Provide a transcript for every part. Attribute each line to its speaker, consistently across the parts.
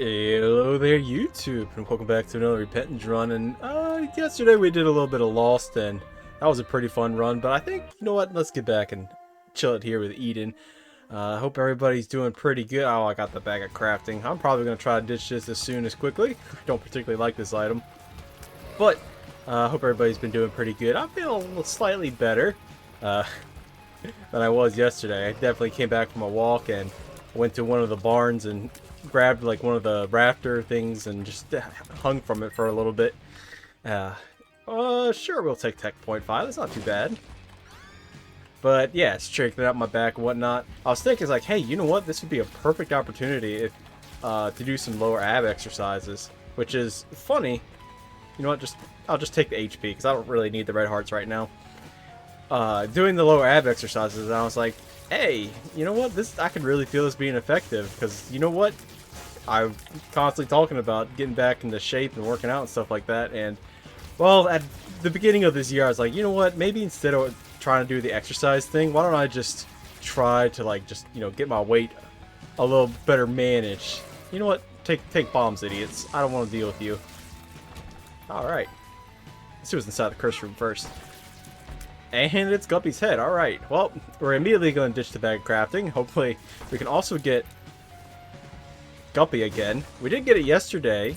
Speaker 1: Hello there, YouTube, and welcome back to another Repentance run. And yesterday we did a little bit of Lost, and that was a pretty fun run. But I think, you know what, let's get back and chill it here with Eden. I hope everybody's doing pretty good. Oh, I got the bag of crafting. I'm probably going to try to ditch this as soon as quickly. I don't particularly like this item. But I hope everybody's been doing pretty good. I feel slightly better than I was yesterday. I definitely came back from a walk and went to one of the barns and grabbed like one of the rafter things and just hung from it for a little bit. Sure, we'll take Tech Point 5. That's not too bad. But yeah, straightening out my back and whatnot. I was thinking, like, hey, you know what? This would be a perfect opportunity if, to do some lower ab exercises, which is funny. You know what? I'll just take the HP because I don't really need the red hearts right now. Doing the lower ab exercises, and I was like, hey, you know what? I could really feel this being effective because you know what? I'm constantly talking about getting back into shape and working out and stuff like that. And well, at the beginning of this year, I was like, you know what? Maybe instead of trying to do the exercise thing, why don't I just try to like get my weight a little better managed? You know what? Take bombs, idiots. I don't want to deal with you. All right. Let's see what's inside the curse room first. And it's Guppy's head. Alright, well, we're immediately going to ditch the bag of crafting. Hopefully, we can also get Guppy again. We did get it yesterday,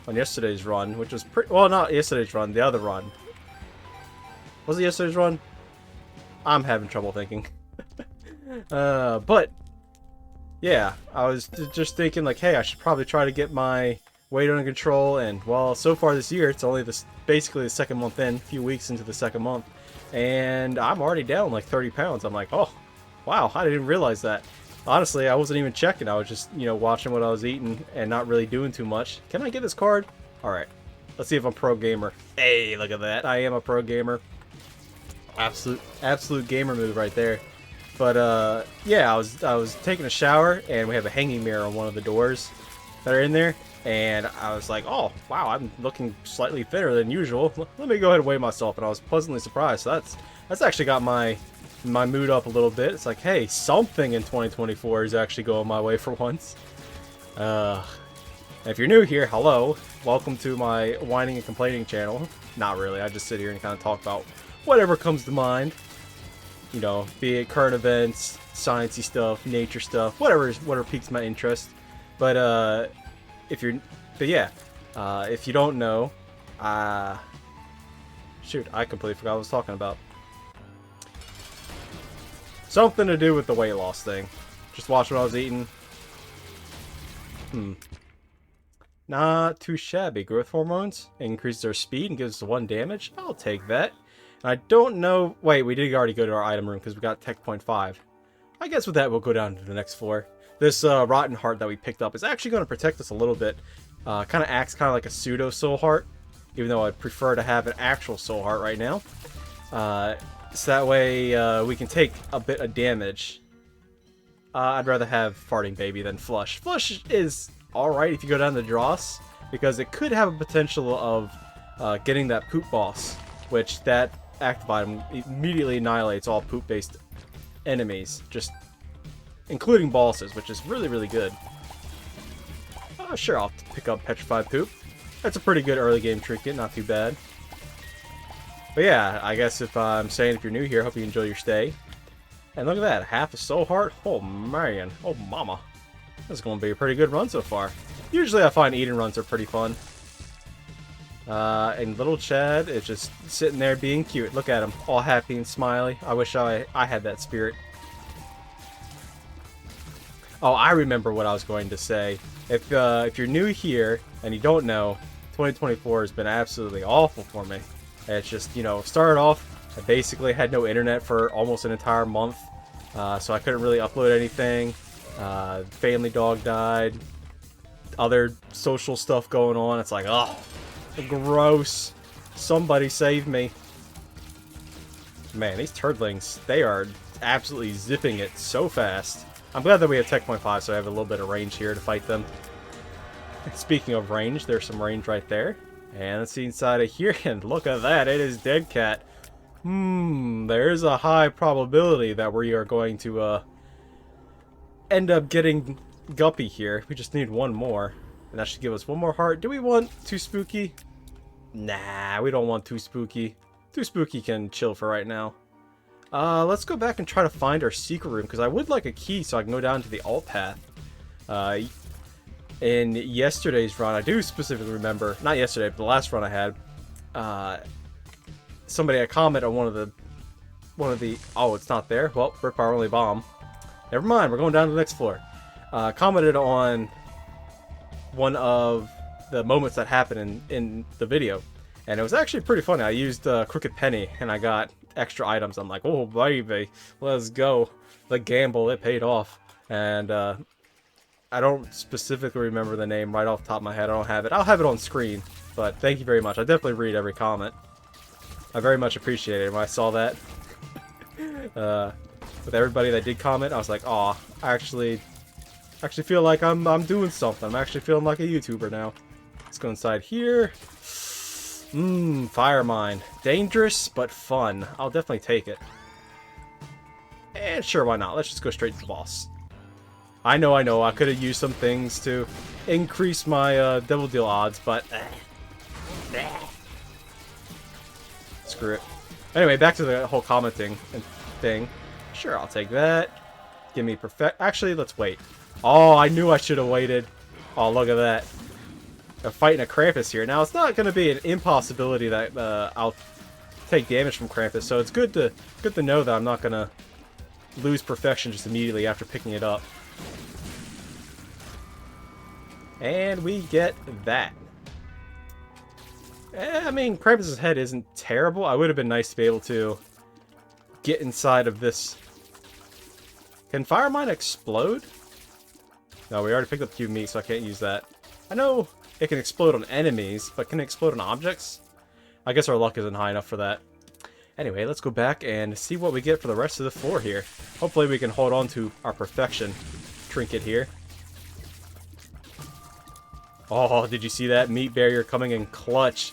Speaker 1: on yesterday's run, which was pretty... Well, not yesterday's run, the other run. Was it yesterday's run? I'm having trouble thinking. But, yeah, I was just thinking, like, hey, I should probably try to get my weight under control. And, well, so far this year, it's only basically the second month in, a few weeks into the second month. And I'm already down like 30 pounds. I'm like, oh, wow, I didn't realize that. Honestly, I wasn't even checking. I was just, watching what I was eating and not really doing too much. Can I get this card? All right. Let's see if I'm pro gamer. Hey, look at that. I am a pro gamer. Absolute gamer move right there. But, yeah, I was taking a shower, and we have a hanging mirror on one of the doors that are in there. And I was like, oh, wow, I'm looking slightly thinner than usual. Let me go ahead and weigh myself. And I was pleasantly surprised. So that's actually got my mood up a little bit. It's like, hey, something in 2024 is actually going my way for once. If you're new here, hello. Welcome to my whining and complaining channel. Not really. I just sit here and kind of talk about whatever comes to mind. You know, be it current events, sciencey stuff, nature stuff, whatever piques my interest. But, if you don't know, shoot, I completely forgot what I was talking about. Something to do with the weight loss thing. Just watch what I was eating. Not too shabby. Growth hormones increases their speed and gives us 1 damage. I'll take that. And I don't know. Wait, we did already go to our item room because we got Tech Point 5. I guess with that we'll go down to the next floor. This rotten heart that we picked up is actually going to protect us a little bit. Kind of acts kind of like a pseudo soul heart, even though I'd prefer to have an actual soul heart right now. So that way we can take a bit of damage. I'd rather have Farting Baby than Flush. Flush is alright if you go down the dross, because it could have a potential of getting that poop boss, which that active item immediately annihilates all poop-based enemies, just including bosses, which is really, really good. Sure, I'll pick up Petrified Poop. That's a pretty good early game trinket, not too bad. But yeah, I guess if I'm saying if you're new here, hope you enjoy your stay. And look at that, half a soul heart. Oh man, oh mama. This is going to be a pretty good run so far. Usually I find Eden runs are pretty fun. And little Chad is just sitting there being cute. Look at him, all happy and smiley. I wish I had that spirit. Oh, I remember what I was going to say. If you're new here and you don't know, 2024 has been absolutely awful for me. It's just, started off, I basically had no internet for almost an entire month, so I couldn't really upload anything. Family dog died. Other social stuff going on. It's like, oh, gross. Somebody save me. Man, these turdlings, they are absolutely zipping it so fast. I'm glad that we have Tech Point 5, so I have a little bit of range here to fight them. Speaking of range, there's some range right there. And let's see inside of here, and look at that, it is Dead Cat. There's a high probability that we are going to end up getting Guppy here. We just need one more. And that should give us one more heart. Do we want too spooky? Nah, we don't want too spooky. Too spooky can chill for right now. Let's go back and try to find our secret room, because I would like a key so I can go down to the alt path. In yesterday's run, I do specifically remember, not yesterday, but the last run I had, somebody had commented on one of the, oh, it's not there? Well, rip our only bomb. Never mind, we're going down to the next floor. Commented on one of the moments that happened in the video, and it was actually pretty funny. I used Crooked Penny, and I got extra items. I'm like, oh baby, let's go. The gamble, it paid off. And I don't specifically remember the name right off the top of my head. I don't have it. I'll have it on screen, but thank you very much. I definitely read every comment. I very much appreciate it. When I saw that with everybody that did comment, I was like, aw, I actually feel like I'm doing something. I'm actually feeling like a YouTuber now. Let's go inside here. Fire mine. Dangerous, but fun. I'll definitely take it. And sure, why not? Let's just go straight to the boss. I know. I could have used some things to increase my double deal odds, but screw it. Anyway, back to the whole commenting thing. Sure, I'll take that. Give me perfect. Actually, let's wait. Oh, I knew I should have waited. Oh, look at that. I'm fighting a Krampus here. Now, it's not going to be an impossibility that I'll take damage from Krampus, so it's good to know that I'm not going to lose perfection just immediately after picking it up. And we get that. I mean, Krampus' head isn't terrible. I would have been nice to be able to get inside of this. Can Fire Mine explode? No, we already picked up cube meat, so I can't use that. I know it can explode on enemies, but can it explode on objects? I guess our luck isn't high enough for that. Anyway, let's go back and see what we get for the rest of the floor here. Hopefully we can hold on to our perfection trinket here. Oh, did you see that? Meat barrier coming in clutch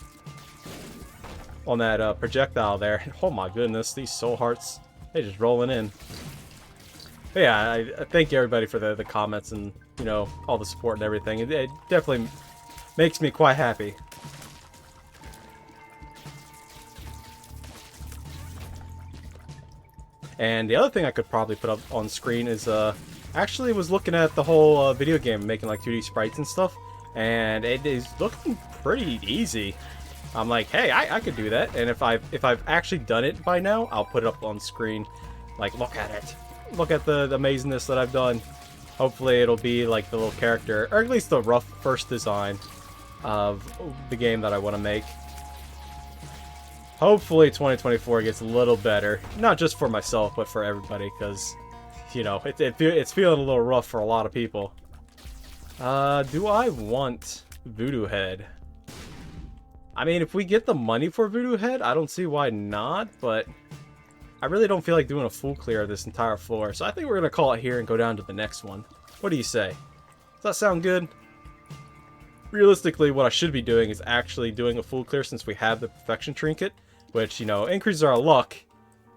Speaker 1: on that projectile there. Oh my goodness, these soul hearts, they just rolling in. But yeah, I thank everybody for the comments and, you know, all the support and everything. It definitely makes me quite happy. And the other thing I could probably put up on screen is, actually was looking at the whole video game, making like 2D sprites and stuff, and it is looking pretty easy. I'm like, hey, I could do that, and if I've actually done it by now, I'll put it up on screen. Like, look at it. Look at the amazingness that I've done. Hopefully it'll be like the little character, or at least the rough first design of the game that I want to make. Hopefully 2024 gets a little better. Not just for myself, but for everybody, because, you know, it's feeling a little rough for a lot of people. Do I want Voodoo Head? I mean, if we get the money for Voodoo Head, I don't see why not, but I really don't feel like doing a full clear of this entire floor, so I think we're going to call it here and go down to the next one. What do you say? Does that sound good? Realistically, what I should be doing is actually doing a full clear since we have the Perfection Trinket, which, you know, increases our luck.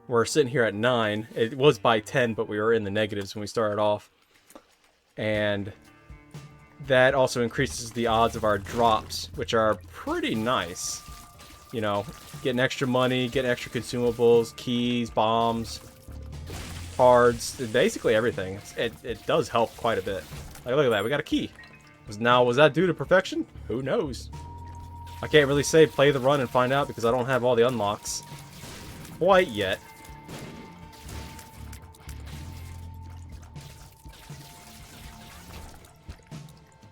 Speaker 1: We're sitting here at 9. It was by 10, but we were in the negatives when we started off. And that also increases the odds of our drops, which are pretty nice. You know, getting extra money, getting extra consumables, keys, bombs, cards, basically everything. It does help quite a bit. Like, look at that, we got a key. Was that due to perfection? Who knows? I can't really say play the run and find out because I don't have all the unlocks quite yet.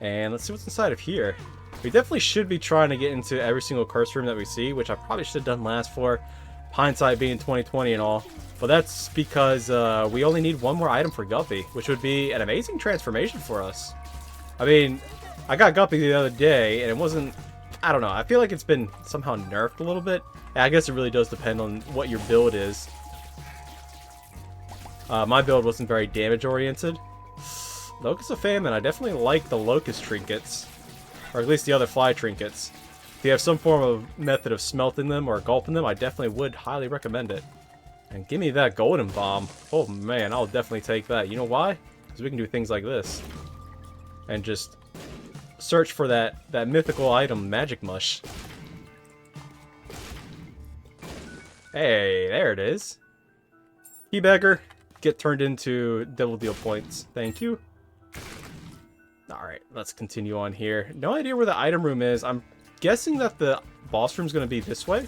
Speaker 1: And let's see what's inside of here. We definitely should be trying to get into every single curse room that we see, which I probably should have done last floor. Hindsight being 2020 and all. But that's because we only need one more item for Guppy, which would be an amazing transformation for us. I mean, I got Guppy the other day, and it wasn't... I don't know, I feel like it's been somehow nerfed a little bit. I guess it really does depend on what your build is. My build wasn't very damage-oriented. Locust of Famine, I definitely like the Locust trinkets. Or at least the other fly trinkets. If you have some form of method of smelting them or gulping them, I definitely would highly recommend it. And give me that golden bomb. Oh man, I'll definitely take that. You know why? Because we can do things like this. And just search for that mythical item, Magic Mush. Hey, there it is. Keybagger, get turned into Devil Deal points. Thank you. Alright, let's continue on here. No idea where the item room is. I'm guessing that the boss room's going to be this way.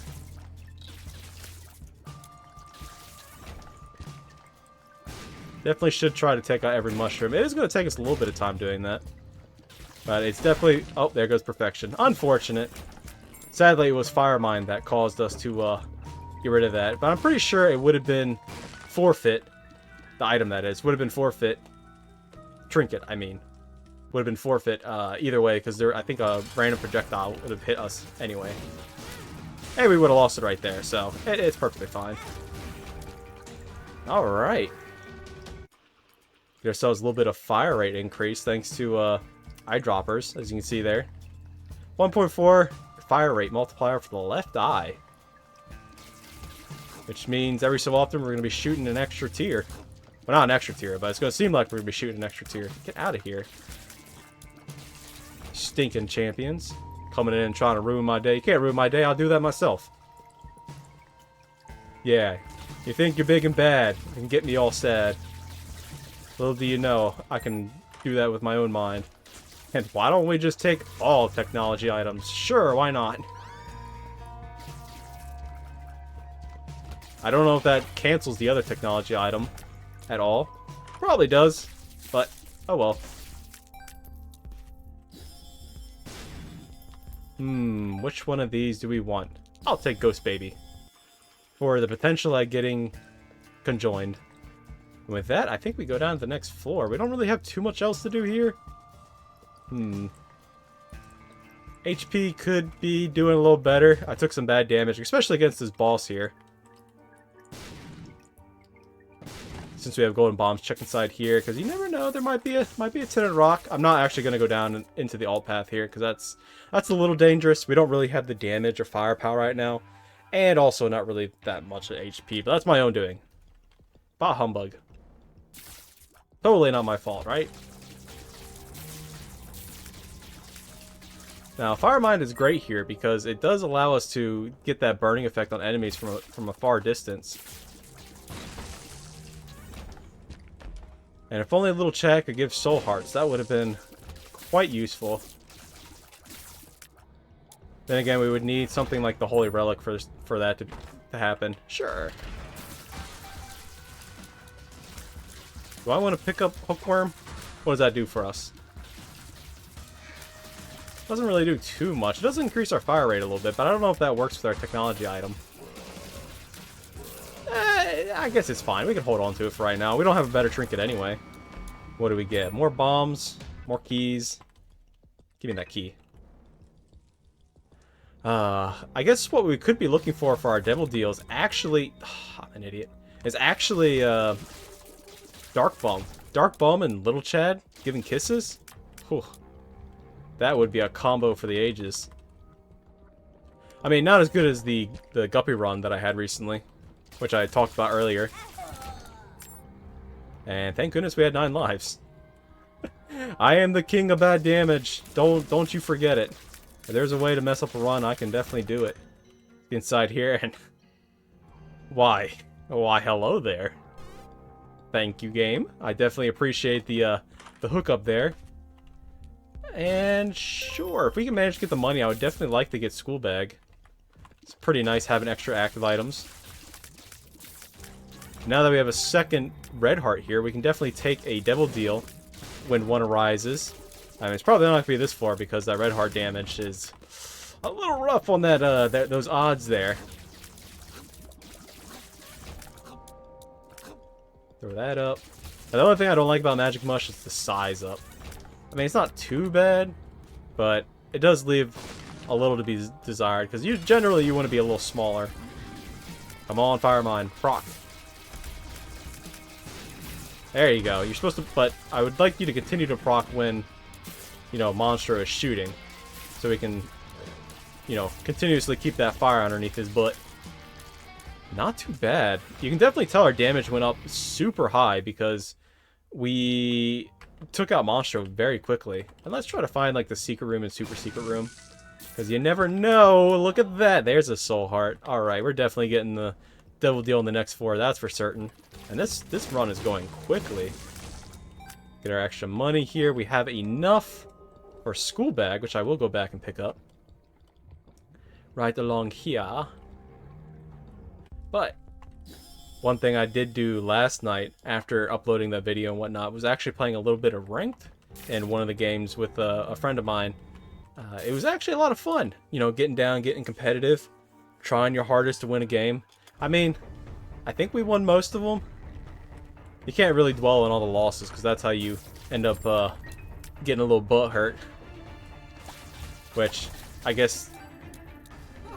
Speaker 1: Definitely should try to take out every mushroom. It is going to take us a little bit of time doing that. But it's definitely... Oh, there goes perfection. Unfortunate. Sadly, it was Fire Mine that caused us to get rid of that. But I'm pretty sure it would have been forfeit. The item, that is. Would have been forfeit. Trinket, I mean. Would have been forfeit either way, because I think a random projectile would have hit us anyway. Hey, we would have lost it right there, so it's perfectly fine. Alright. Get ourselves a little bit of fire rate increase thanks to eyedroppers, as you can see there. 1.4 fire rate multiplier for the left eye. Which means every so often we're going to be shooting an extra tier. Well, not an extra tier, but it's going to seem like we're going to be shooting an extra tier. Get out of here. Stinking champions. Coming in and trying to ruin my day. You can't ruin my day, I'll do that myself. Yeah. You think you're big and bad and get me all sad. Little do you know, I can do that with my own mind. And why don't we just take all technology items? Sure, why not? I don't know if that cancels the other technology item at all. Probably does, but oh well. Which one of these do we want? I'll take Ghost Baby. For the potential at getting conjoined. And with that, I think we go down to the next floor. We don't really have too much else to do here. HP could be doing a little better. I took some bad damage, especially against this boss here. Since we have golden bombs, check inside here, because you never know, there might be a tinted rock. I'm not actually going to go down into the alt path here, because that's a little dangerous. We don't really have the damage or firepower right now, and also not really that much HP, but that's my own doing. Bah humbug. Totally not my fault, right? Now, Fire Mind is great here, because it does allow us to get that burning effect on enemies from a far distance. And if only a little Chad could give soul hearts, that would have been quite useful. Then again, we would need something like the Holy Relic for that to happen. Sure. Do I want to pick up Hookworm? What does that do for us? Doesn't really do too much. It does increase our fire rate a little bit, but I don't know if that works with our technology item. I guess it's fine. We can hold on to it for right now. We don't have a better trinket anyway. What do we get? More bombs, more keys. Give me that key. I guess what we could be looking for our devil deals actually... I'm an idiot. Is actually Dark Bum. Dark Bum and Little Chad giving kisses? Whew. That would be a combo for the ages. I mean, not as good as the Guppy run that I had recently, which I talked about earlier. And thank goodness we had 9 lives. I am the king of bad damage. Don't you forget it. If there's a way to mess up a run, I can definitely do it. Inside here and... Why? Why, hello there. Thank you, game. I definitely appreciate the hookup there. And sure, if we can manage to get the money, I would definitely like to get School Bag. It's pretty nice having extra active items. Now that we have a second red heart here, we can definitely take a devil deal when one arises. I mean, it's probably not going to be this far because that red heart damage is a little rough on those odds there. Throw that up. Now, the only thing I don't like about Magic Mush is the size up. I mean, it's not too bad, but it does leave a little to be desired because generally you want to be a little smaller. Come on, Fire Mine, proc. There you go. You're supposed to, but I would like you to continue to proc when, you know, Monstro is shooting, so we can, you know, continuously keep that fire underneath his butt. Not too bad. You can definitely tell our damage went up super high because we took out Monstro very quickly. And let's try to find, like, the secret room and super secret room. Because you never know. Look at that. There's a soul heart. Alright, we're definitely getting the double deal in the next 4. That's for certain. And this run is going quickly. Get our extra money here. We have enough for school bag, which I will go back and pick up. Right along here. But one thing I did do last night after uploading that video and whatnot was actually playing a little bit of ranked in one of the games with a friend of mine. It was actually a lot of fun, you know, getting down, getting competitive, trying your hardest to win a game. I mean, I think we won most of them. You can't really dwell on all the losses because that's how you end up getting a little butt hurt. Which, I guess,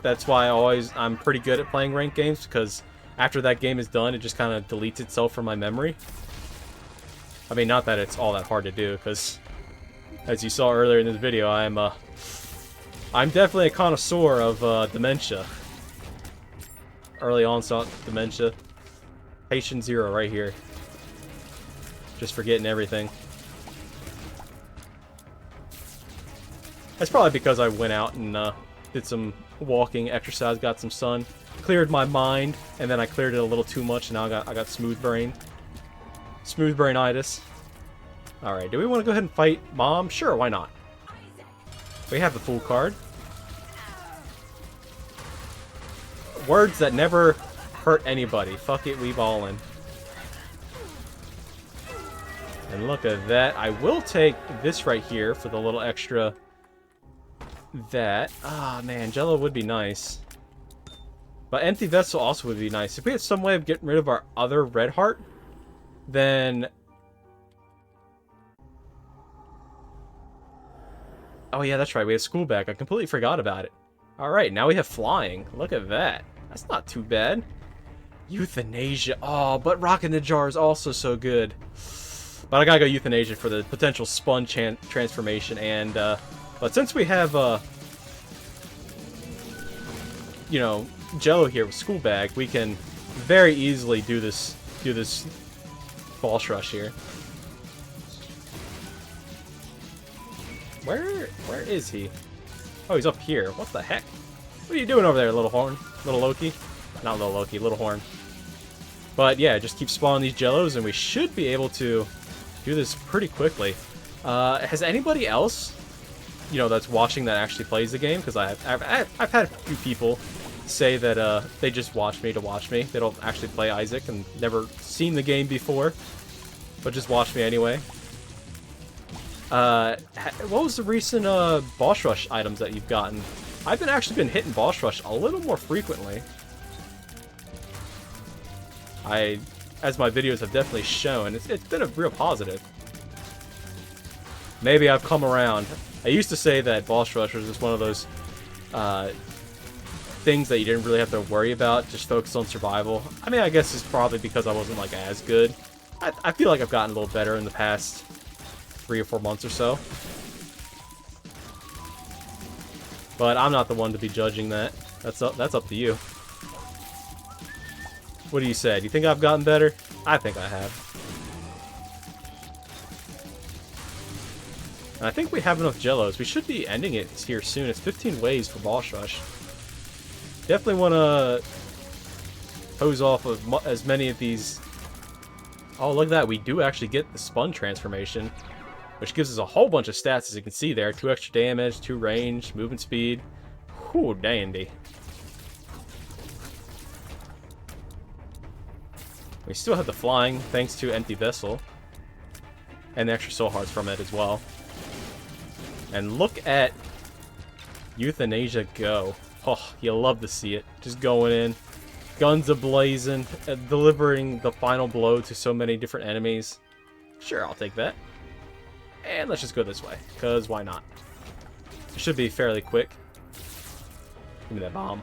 Speaker 1: that's why I'm pretty good at playing ranked games, because after that game is done, it just kind of deletes itself from my memory. I mean, not that it's all that hard to do, because as you saw earlier in this video, I'm definitely a connoisseur of dementia. Early onset dementia. Patient 0 right here. Just forgetting everything. That's probably because I went out and did some walking, exercise, got some sun, cleared my mind, and then I cleared it a little too much, and now I got smooth brain. Smooth brainitis. Alright, do we want to go ahead and fight Mom? Sure, why not? We have the Fool card. Words that never hurt anybody. Fuck it, we ballin'. And look at that. I will take this right here for the little extra... that. Ah, man, Jello would be nice. But Empty Vessel also would be nice. If we had some way of getting rid of our other red heart, then... oh yeah, that's right, we have school back. I completely forgot about it. Alright, now we have flying. Look at that. That's not too bad. Euthanasia. Oh, but Rock in the Jar is also so good. But I gotta go Euthanasia for the potential Spun transformation, and, but since we have, you know, Jello here with School Bag, we can very easily do this Boss Rush here. Where is he? Oh, he's up here. What the heck? What are you doing over there, little horn? Little Loki? Not little Loki, little horn. But yeah, just keep spawning these Jellos, and we should be able to do this pretty quickly. Has anybody else, you know, that's watching that actually plays the game? Because I've had a few people say that they just watch me to watch me. They don't actually play Isaac and never seen the game before, but just watch me anyway. What was the recent Boss Rush items that you've gotten? I've actually been hitting Boss Rush a little more frequently. As my videos have definitely shown, it's been a real positive. Maybe I've come around. I used to say that Boss Rush was just one of those things that you didn't really have to worry about, just focus on survival. I mean, I guess it's probably because I wasn't like as good. I feel like I've gotten a little better in the past 3 or 4 months or so. But I'm not the one to be judging that. That's up to you. What do you say? Do you think I've gotten better? I think I have. And I think we have enough Jellos. We should be ending it here soon. It's 15 waves for Boss Rush. Definitely want to hose off of as many of these. Oh, look at that. We do actually get the Spun transformation, which gives us a whole bunch of stats, as you can see there. 2 extra damage, 2 range, movement speed. Whew, dandy. We still have the flying, thanks to Empty Vessel. And the extra soul hearts from it as well. And look at Euthanasia go. Oh, you'll love to see it. Just going in, guns a-blazing, delivering the final blow to so many different enemies. Sure, I'll take that. And let's just go this way, because why not? It should be fairly quick. Give me that bomb.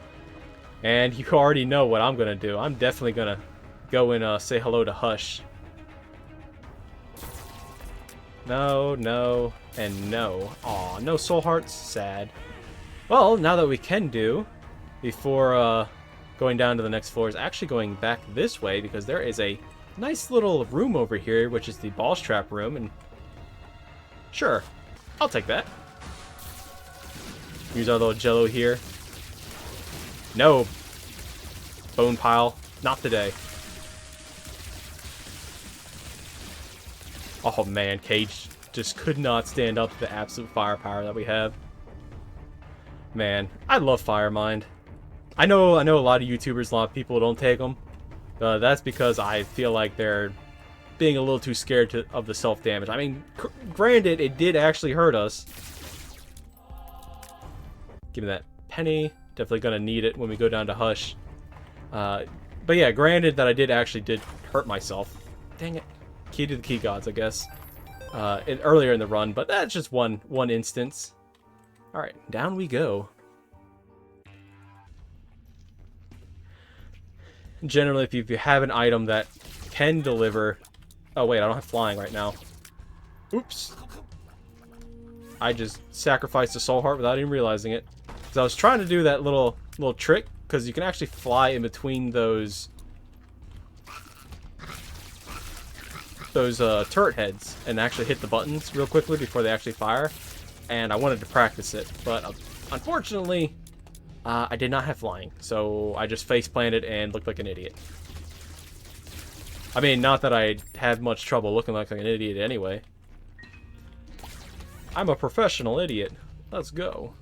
Speaker 1: And you already know what I'm going to do. I'm definitely going to go and say hello to Hush. No, no, and no. Aw, no soul hearts? Sad. Well, now that we can do, before going down to the next floor, is actually going back this way, because there is a nice little room over here, which is the boss trap room, and Sure. I'll take that. Use our little jello here. No. Bone pile. Not today. Oh man, Cage just could not stand up to the absolute firepower that we have. Man, I love Fire Mind. I know a lot of YouTubers, a lot of people don't take them. That's because I feel like they're being a little too scared of the self-damage. I mean, granted, it did actually hurt us. Give me that penny. Definitely gonna need it when we go down to Hush. But yeah, granted that I did hurt myself. Dang it. Key to the Key Gods, I guess. Earlier in the run, but that's just one instance. Alright, down we go. Generally, if you have an item that can deliver... Oh wait, I don't have flying right now. Oops. I just sacrificed a soul heart without even realizing it. Because I was trying to do that little trick, because you can actually fly in between those turret heads and actually hit the buttons real quickly before they actually fire. And I wanted to practice it, but unfortunately, I did not have flying, so I just face planted and looked like an idiot. I mean, not that I had much trouble looking like an idiot anyway. I'm a professional idiot. Let's go.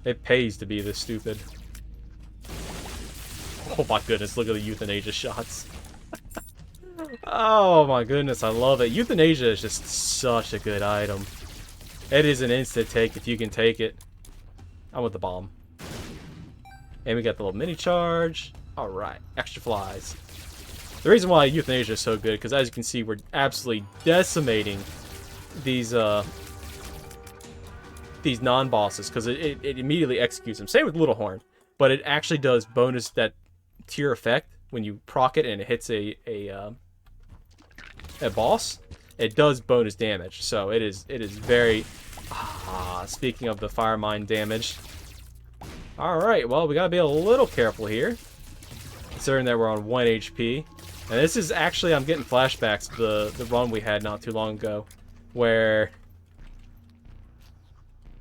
Speaker 1: It pays to be this stupid. Oh my goodness, look at the euthanasia shots. Oh my goodness, I love it. Euthanasia is just such a good item. It is an instant take if you can take it. I'm with the bomb. And we got the little mini charge. Alright, extra flies. The reason why euthanasia is so good, because as you can see, we're absolutely decimating these non-bosses, because it immediately executes them. Same with Little Horn, but it actually does bonus that tier effect when you proc it and it hits a boss. It does bonus damage, so it is very... speaking of the Fire Mine damage. Alright, well, we gotta be a little careful here, considering that we're on 1 HP. And this is actually, I'm getting flashbacks to the run we had not too long ago, where...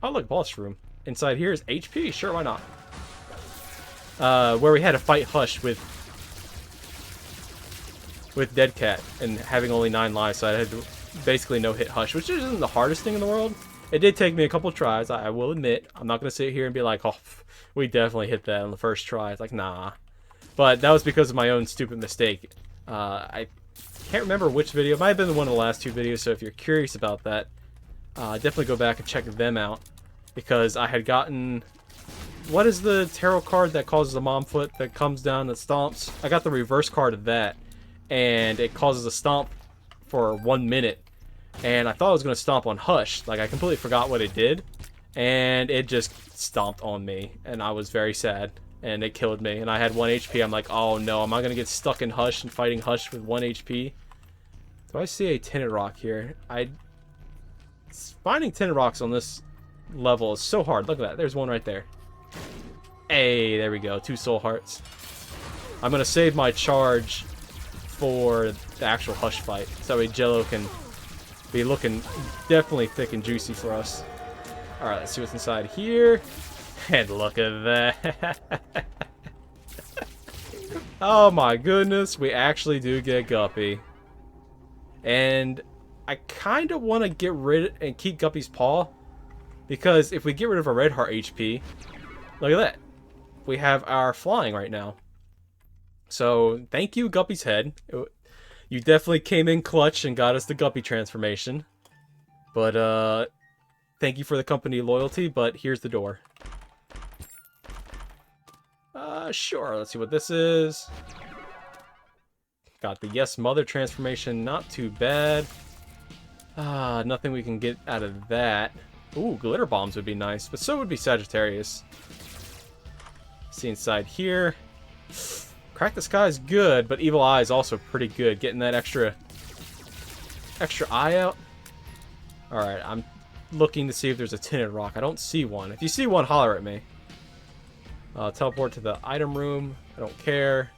Speaker 1: Oh, look, boss room. Inside here is HP? Sure, why not? Where we had to fight Hush with Dead Cat, and having only 9 lives, so I had to basically no-hit Hush, which isn't the hardest thing in the world. It did take me a couple tries, I will admit. I'm not going to sit here and be like, oh, we definitely hit that on the first try. It's like, nah. But that was because of my own stupid mistake. I can't remember which video. It might have been one of the last 2 videos, so if you're curious about that, definitely go back and check them out. Because I had gotten... What is the tarot card that causes a mom foot that comes down that stomps? I got the reverse card of that, and it causes a stomp for 1 minute. And I thought I was going to stomp on Hush. Like, I completely forgot what it did. And it just stomped on me. And I was very sad. And it killed me. And I had 1 HP. I'm like, oh no, am I going to get stuck in Hush and fighting Hush with 1 HP? Do I see a tinted rock here? Finding tinted rocks on this level is so hard. Look at that. There's one right there. Hey, there we go. 2 soul hearts. I'm going to save my charge for the actual Hush fight. So Jello can be looking definitely thick and juicy for us. Alright, let's see what's inside here. And look at that. Oh my goodness, we actually do get Guppy. And I kind of want to get rid and keep Guppy's paw. Because if we get rid of our red heart HP, look at that. We have our flying right now. So, thank you, Guppy's head. You definitely came in clutch and got us the Guppy transformation. But, thank you for the company loyalty, but here's the door. Sure, let's see what this is. Got the Yes Mother transformation, not too bad. Nothing we can get out of that. Ooh, glitter bombs would be nice, but so would be Sagittarius. See inside here. Crack the Sky is good, but Evil Eye is also pretty good. Getting that extra eye out. Alright, I'm looking to see if there's a tinted rock. I don't see one. If you see one, holler at me. Teleport to the item room. I don't care.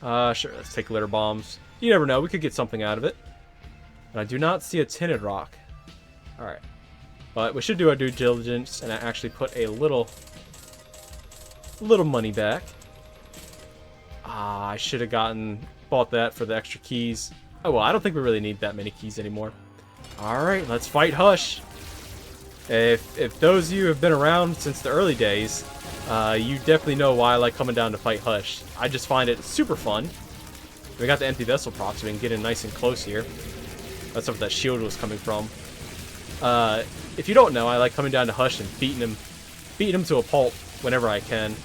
Speaker 1: Sure, let's take glitter bombs. You never know, we could get something out of it. And I do not see a tinted rock. Alright. But we should do our due diligence and actually put a little money back. Ah, I should have bought that for the extra keys. Oh well, I don't think we really need that many keys anymore. Alright, let's fight Hush. If those of you have been around since the early days, you definitely know why I like coming down to fight Hush. I just find it super fun. We got the empty vessel prop, so we can get in nice and close here. That's where that shield was coming from. If you don't know, I like coming down to Hush and beating him to a pulp whenever I can.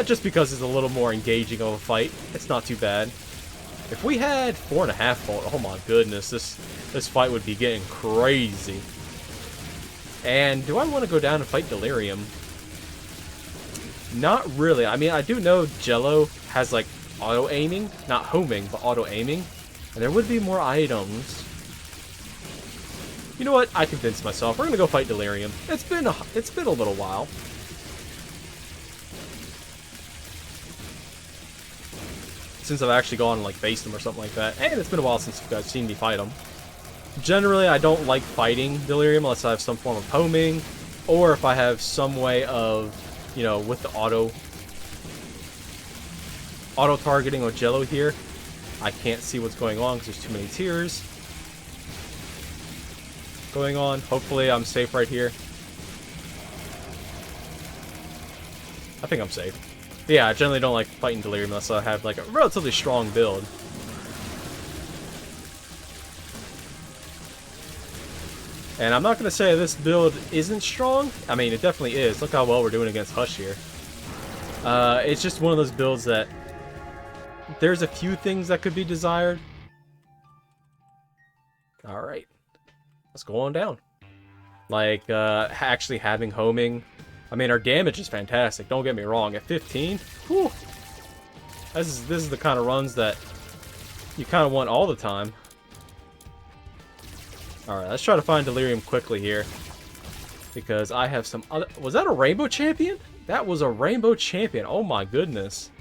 Speaker 1: Just because it's a little more engaging of a fight. It's not too bad. If we had 4.5 volt, oh my goodness, this fight would be getting crazy. And do I want to go down and fight Delirium? Not really. I mean, I do know Jello has like auto-aiming, not homing, but auto-aiming. And there would be more items. You know what? I convinced myself. We're gonna go fight Delirium. It's been a little while. Since I've actually gone and like faced him or something like that. And it's been a while since you guys seen me fight him. Generally, I don't like fighting Delirium unless I have some form of homing, or if I have some way of, you know, with the auto targeting with Jello here. I can't see what's going on because there's too many tiers going on. Hopefully I'm safe right here. I think I'm safe. But yeah, I generally don't like fighting Delirium unless I have like a relatively strong build. And I'm not going to say this build isn't strong. I mean, it definitely is. Look how well we're doing against Hush here. It's just one of those builds that there's a few things that could be desired. Alright. Let's go on down. Like, actually having homing. I mean, our damage is fantastic. Don't get me wrong. At 15, whew, this is the kind of runs that you kind of want all the time. Alright, let's try to find Delirium quickly here. Because I have some other... Was that a Rainbow Champion? That was a Rainbow Champion. Oh my goodness.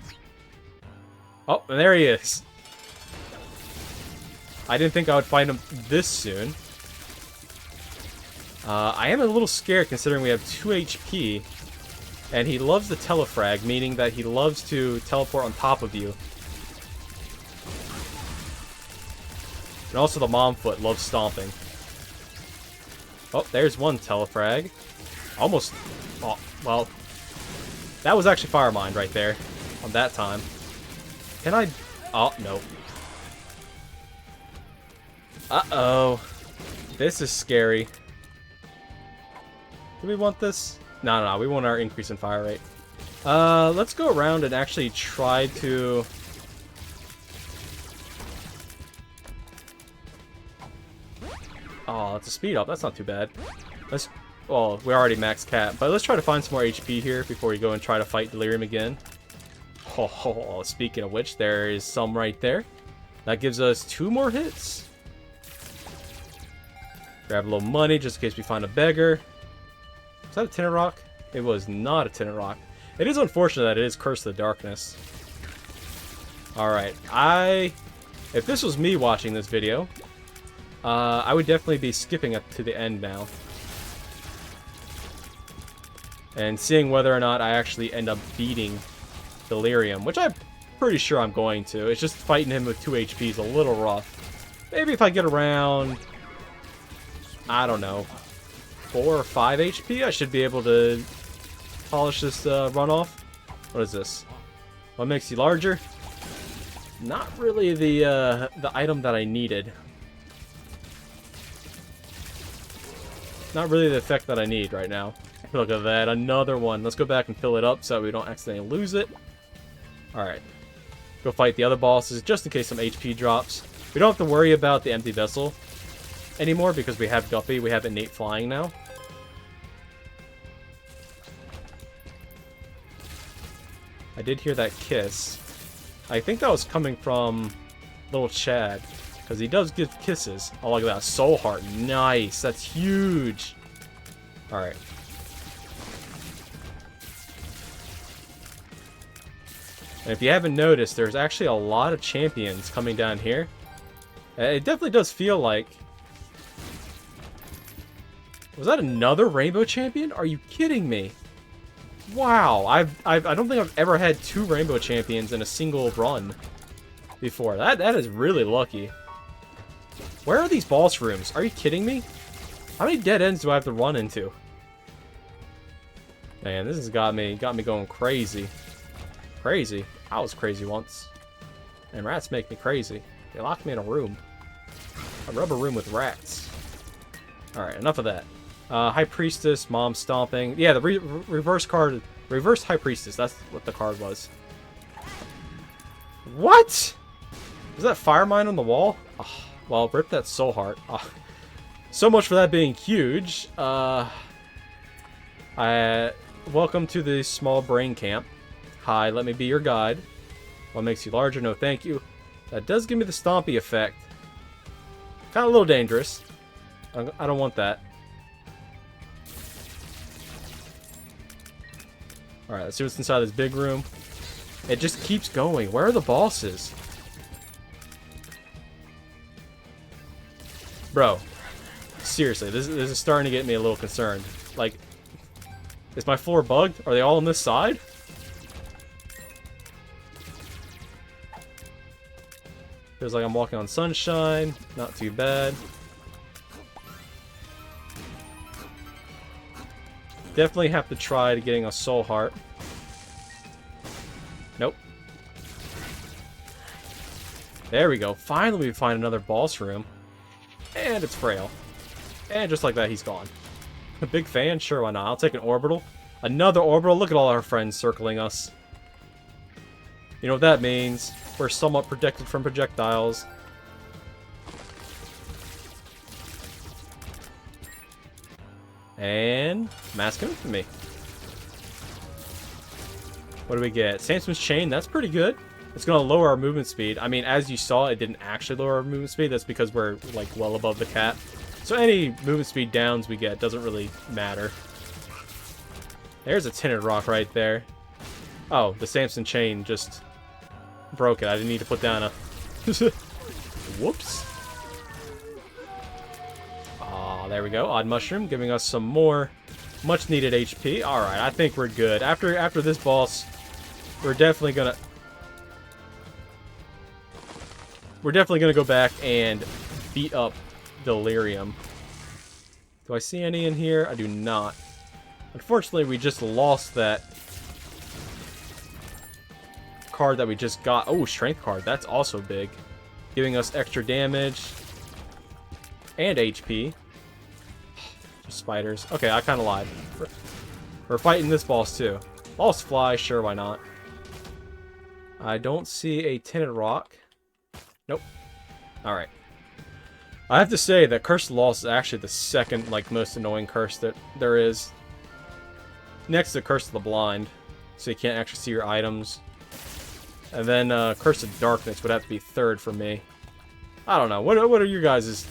Speaker 1: Oh, and there he is. I didn't think I would find him this soon. I am a little scared considering we have 2 HP. And he loves the telefrag, meaning that he loves to teleport on top of you. And also the Momfoot loves stomping. Oh, there's one telefrag. Almost... Oh, well... That was actually Fire Mind right there. On that time. Can I... Oh, no. Uh-oh. This is scary. Do we want this? No, we want our increase in fire rate. Let's go around and actually try to... Oh, it's a speed up. That's not too bad. Let's... Well, we already maxed Cat, but let's try to find some more HP here before we go and try to fight Delirium again. Oh, speaking of which, there is some right there. That gives us 2 more hits. Grab a little money just in case we find a beggar. Was that a tinted rock? It was not a tinted rock. It is unfortunate that it is Curse of the Darkness. Alright, if this was me watching this video, I would definitely be skipping up to the end now. And seeing whether or not I actually end up beating Delirium, which I'm pretty sure I'm going to. It's just fighting him with 2 HP is a little rough. Maybe if I get around, I don't know, 4 or 5 HP, I should be able to polish this runoff. What is this? What makes you larger? Not really the item that I needed. Not really the effect that I need right now. Look at that, another one. Let's go back and fill it up so we don't accidentally lose it. Alright. Go fight the other bosses just in case some HP drops. We don't have to worry about the empty vessel anymore because we have Guppy. We have innate flying now. I did hear that kiss. I think that was coming from little Chad, because he does give kisses. Oh, look at that. Soul Heart. Nice. That's huge. Alright. And if you haven't noticed, there's actually a lot of champions coming down here. It definitely does feel like... Was that another Rainbow Champion? Are you kidding me? Wow, I don't think I've ever had 2 Rainbow Champions in a single run before. That is really lucky. Where are these boss rooms? Are you kidding me? How many dead ends do I have to run into? Man, this has got me going crazy. Crazy. I was crazy once. And rats make me crazy. They locked me in a room. A rubber room with rats. Alright, enough of that. High Priestess, Mom Stomping. Yeah, the reverse card. Reverse High Priestess. That's what the card was. What? Was that Fire Mine on the wall? Oh, well, rip that Soul Heart. Oh, so much for that being huge. Welcome to the small brain camp. Hi, let me be your guide. What makes you larger? No, thank you. That does give me the Stompy effect. Kind of a little dangerous. I don't want that. Alright, let's see what's inside this big room. It just keeps going. Where are the bosses? Bro. Seriously, this is starting to get me a little concerned. Like, is my floor bugged? Are they all on this side? Feels like I'm walking on sunshine. Not too bad. Definitely have to try to getting a Soul Heart. Nope. There we go. Finally we find another boss room. And it's Frail. And just like that, he's gone. A big fan? Sure, why not? I'll take an orbital. Another orbital? Look at all our friends circling us. You know what that means? We're somewhat protected from projectiles. And Mask of Infamy. What do we get? Samson's Chain, that's pretty good. It's going to lower our movement speed. I mean, as you saw, it didn't actually lower our movement speed. That's because we're, like, well above the cap. So any movement speed downs we get doesn't really matter. There's a tinted rock right there. Oh, the Samson Chain just broke it. I didn't need to put down a... Whoops. Ah, there we go. Odd Mushroom giving us some more much needed HP. Alright, I think we're good. After this boss, we're definitely gonna go back and beat up Delirium. Do I see any in here? I do not. Unfortunately, we just lost that card that we just got. Oh, Strength card. That's also big. Giving us extra damage and HP. Just spiders. Okay, I kind of lied. We're fighting this boss too. Lost Fly, sure, why not? I don't see a tinted rock. Nope. Alright. I have to say that Curse of the Lost is actually the second, like, most annoying curse that there is. Next to Curse of the Blind, so you can't actually see your items. And then Curse of Darkness would have to be third for me. I don't know. What are your guys'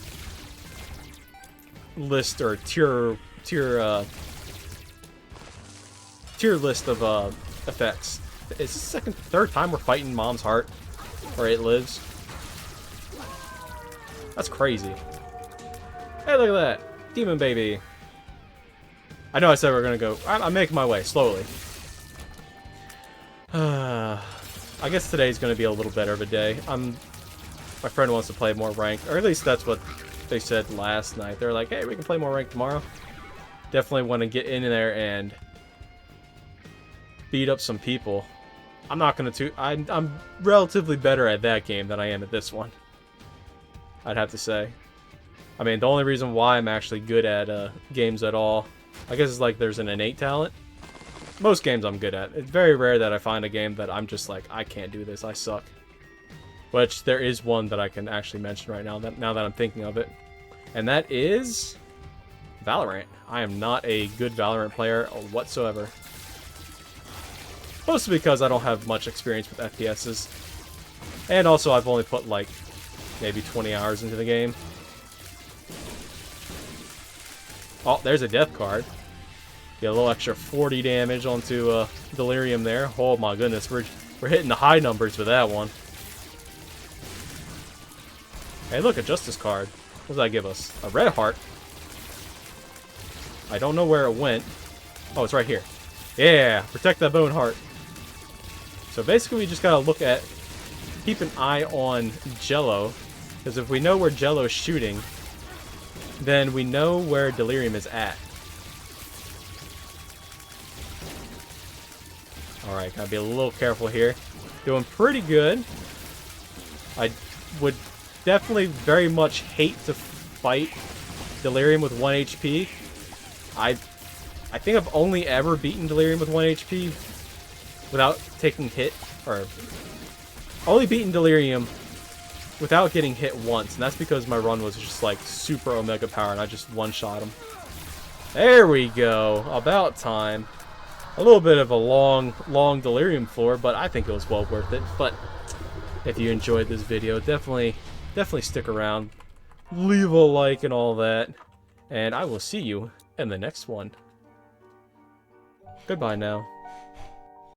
Speaker 1: list or tier list of effects? It's the second, third time we're fighting Mom's Heart, or It Lives. That's crazy. Hey, look at that. Demon Baby. I know I said we were going to go... I'm making my way, slowly. I guess today's going to be a little better of a day. My friend wants to play more ranked. Or at least that's what they said last night. They're like, hey, we can play more ranked tomorrow. Definitely want to get in there and beat up some people. I'm not going to... I'm relatively better at that game than I am at this one. I'd have to say. I mean, the only reason why I'm actually good at games at all, I guess it's like there's an innate talent. Most games I'm good at. It's very rare that I find a game that I'm just like, I can't do this, I suck. Which, there is one that I can actually mention right now, now that I'm thinking of it. And that is... Valorant. I am not a good Valorant player whatsoever. Mostly because I don't have much experience with FPSs. And also, I've only put, like, maybe 20 hours into the game. Oh, there's a death card. Get a little extra 40 damage onto Delirium there. Oh my goodness, we're hitting the high numbers with that one. Hey, look, a Justice card. What does that give us? A red heart. I don't know where it went. Oh, it's right here. Yeah, protect that bone heart. So basically, we just gotta look at, keep an eye on Jello, because if we know where Jello's shooting, then we know where Delirium is at. Alright, gotta be a little careful here. Doing pretty good. I would definitely very much hate to fight Delirium with 1 HP. I think I've only ever beaten Delirium with 1 HP without taking hit, or only beaten Delirium without getting hit once, and that's because my run was just like super Omega power and I just one-shot him. There we go. About time. A little bit of a long Delirium floor, but I think it was well worth it. But if you enjoyed this video, definitely stick around. Leave a like and all that. And I will see you in the next one. Goodbye now.